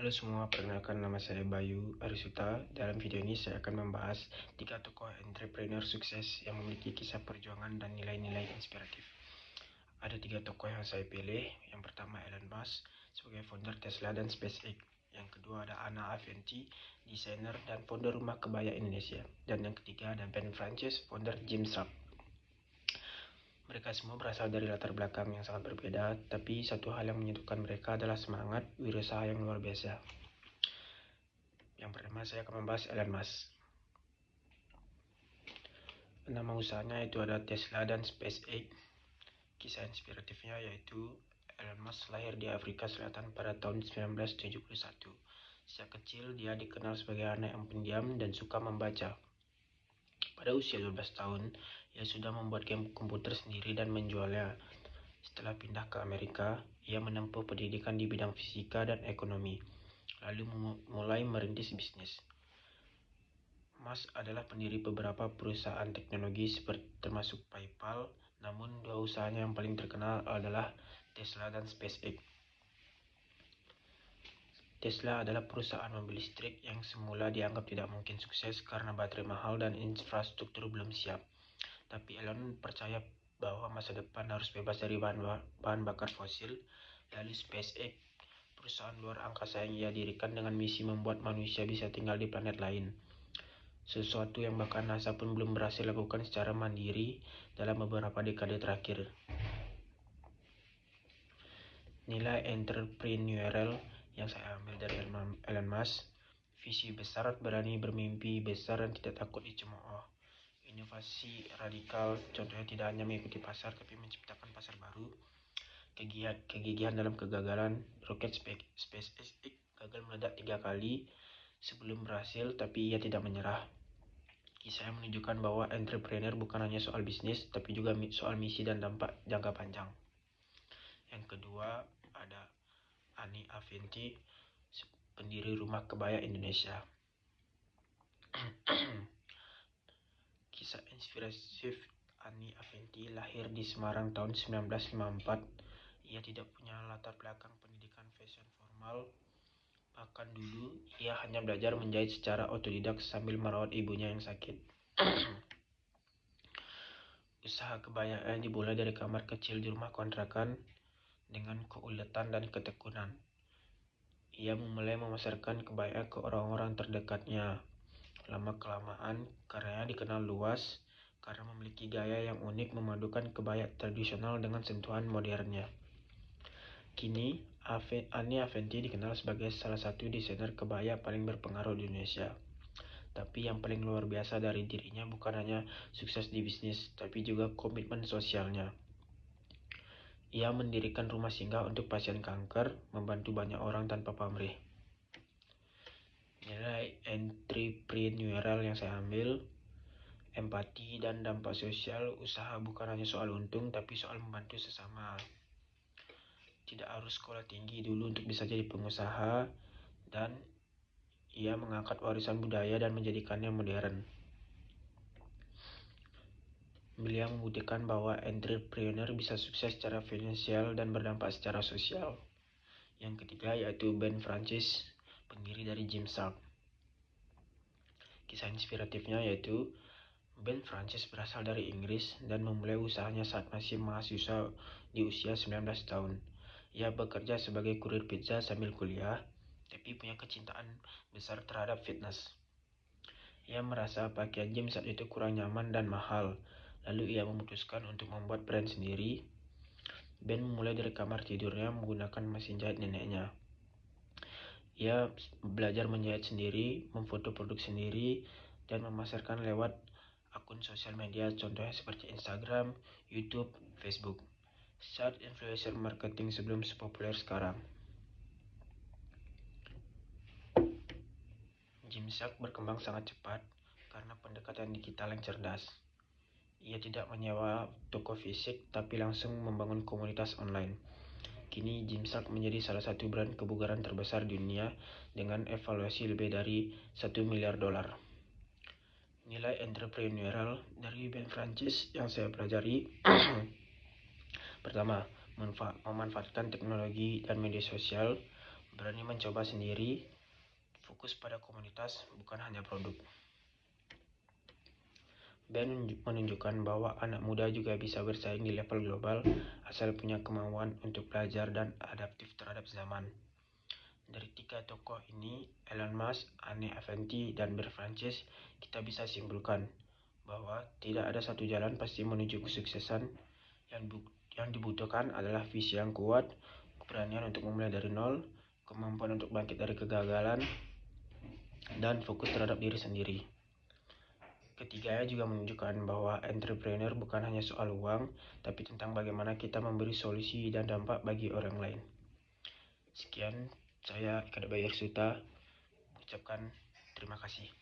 Halo semua, perkenalkan nama saya Bayu Arisuta. Dalam video ini saya akan membahas 3 tokoh entrepreneur sukses yang memiliki kisah perjuangan dan nilai-nilai inspiratif. Ada 3 tokoh yang saya pilih. Yang pertama Elon Musk sebagai founder Tesla dan SpaceX. Yang kedua ada Anna Aventi, desainer dan founder rumah kebaya Indonesia. Dan yang ketiga ada Ben Francis, founder Gymshark. Mereka semua berasal dari latar belakang yang sangat berbeda, tapi satu hal yang menyatukan mereka adalah semangat wirausaha yang luar biasa. Yang pertama saya akan membahas Elon Musk. Nama usahanya itu ada Tesla dan SpaceX. Kisah inspiratifnya yaitu Elon Musk lahir di Afrika Selatan pada tahun 1971. Sejak kecil dia dikenal sebagai anak yang pendiam dan suka membaca. Pada usia 12 tahun, ia sudah membuat game komputer sendiri dan menjualnya. Setelah pindah ke Amerika, ia menempuh pendidikan di bidang fisika dan ekonomi, lalu mulai merintis bisnis. Musk adalah pendiri beberapa perusahaan teknologi termasuk PayPal, namun dua usahanya yang paling terkenal adalah Tesla dan SpaceX. Tesla adalah perusahaan mobil listrik yang semula dianggap tidak mungkin sukses karena baterai mahal dan infrastruktur belum siap. Tapi Elon percaya bahwa masa depan harus bebas dari bahan bakar fosil. Lalu SpaceX, perusahaan luar angkasa yang ia dirikan dengan misi membuat manusia bisa tinggal di planet lain. Sesuatu yang bahkan NASA pun belum berhasil lakukan secara mandiri dalam beberapa dekade terakhir. Nilai entrepreneurial yang saya ambil dari Elon Musk: visi besar, berani bermimpi besar dan tidak takut dicemooh. Inovasi radikal, contohnya tidak hanya mengikuti pasar tapi menciptakan pasar baru. Kegigihan dalam kegagalan, roket SpaceX gagal meledak 3 kali sebelum berhasil, tapi ia tidak menyerah. Kisah yang menunjukkan bahwa entrepreneur bukan hanya soal bisnis, tapi juga soal misi dan dampak jangka panjang. Yang kedua ada Annie Aventi, pendiri rumah kebaya Indonesia. Kisah inspiratif Annie Aventi lahir di Semarang tahun 1954. Ia tidak punya latar belakang pendidikan fashion formal. Bahkan dulu ia hanya belajar menjahit secara otodidak sambil merawat ibunya yang sakit. Usaha kebayanya dimulai dari kamar kecil di rumah kontrakan dengan keuletan dan ketekunan. Ia mulai memasarkan kebaya ke orang-orang terdekatnya. Lama-kelamaan, karyanya dikenal luas karena memiliki gaya yang unik memadukan kebaya tradisional dengan sentuhan modernnya. Kini, Annie Aventi dikenal sebagai salah satu desainer kebaya paling berpengaruh di Indonesia. Tapi yang paling luar biasa dari dirinya bukan hanya sukses di bisnis, tapi juga komitmen sosialnya. Ia mendirikan rumah singgah untuk pasien kanker, membantu banyak orang tanpa pamrih. Nilai entrepreneurial yang saya ambil: empati dan dampak sosial. Usaha bukan hanya soal untung, tapi soal membantu sesama. Tidak harus sekolah tinggi dulu untuk bisa jadi pengusaha, dan ia mengangkat warisan budaya dan menjadikannya modern. Beliau membuktikan bahwa entrepreneur bisa sukses secara finansial dan berdampak secara sosial. Yang ketiga yaitu Ben Francis, pendiri dari Gymshark. Kisah inspiratifnya yaitu Ben Francis berasal dari Inggris dan memulai usahanya saat masih mahasiswa di usia 19 tahun. Ia bekerja sebagai kurir pizza sambil kuliah, tapi punya kecintaan besar terhadap fitness. Ia merasa pakaian gym saat itu kurang nyaman dan mahal, lalu ia memutuskan untuk membuat brand sendiri. Ben memulai dari kamar tidurnya menggunakan mesin jahit neneknya. Ia belajar menjahit sendiri, memfoto produk sendiri, dan memasarkan lewat akun sosial media contohnya seperti Instagram, YouTube, Facebook. Start influencer marketing sebelum sepopuler sekarang. Gymshark berkembang sangat cepat karena pendekatan digital yang cerdas. Ia tidak menyewa toko fisik, tapi langsung membangun komunitas online. Kini Gymshark menjadi salah satu brand kebugaran terbesar di dunia dengan evaluasi lebih dari $1 miliar. Nilai entrepreneurial dari Ben Francis yang saya pelajari: pertama, memanfaatkan teknologi dan media sosial, berani mencoba sendiri, fokus pada komunitas bukan hanya produk. Ben menunjukkan bahwa anak muda juga bisa bersaing di level global asal punya kemauan untuk belajar dan adaptif terhadap zaman. Dari 3 tokoh ini, Elon Musk, Anne Aventti, dan Bert Francis, kita bisa simpulkan bahwa tidak ada satu jalan pasti menuju kesuksesan. Yang dibutuhkan adalah visi yang kuat, keberanian untuk memulai dari nol, kemampuan untuk bangkit dari kegagalan, dan fokus terhadap diri sendiri. Ketiganya juga menunjukkan bahwa entrepreneur bukan hanya soal uang, tapi tentang bagaimana kita memberi solusi dan dampak bagi orang lain. Sekian, saya Ika Bayar Suta, ucapkan terima kasih.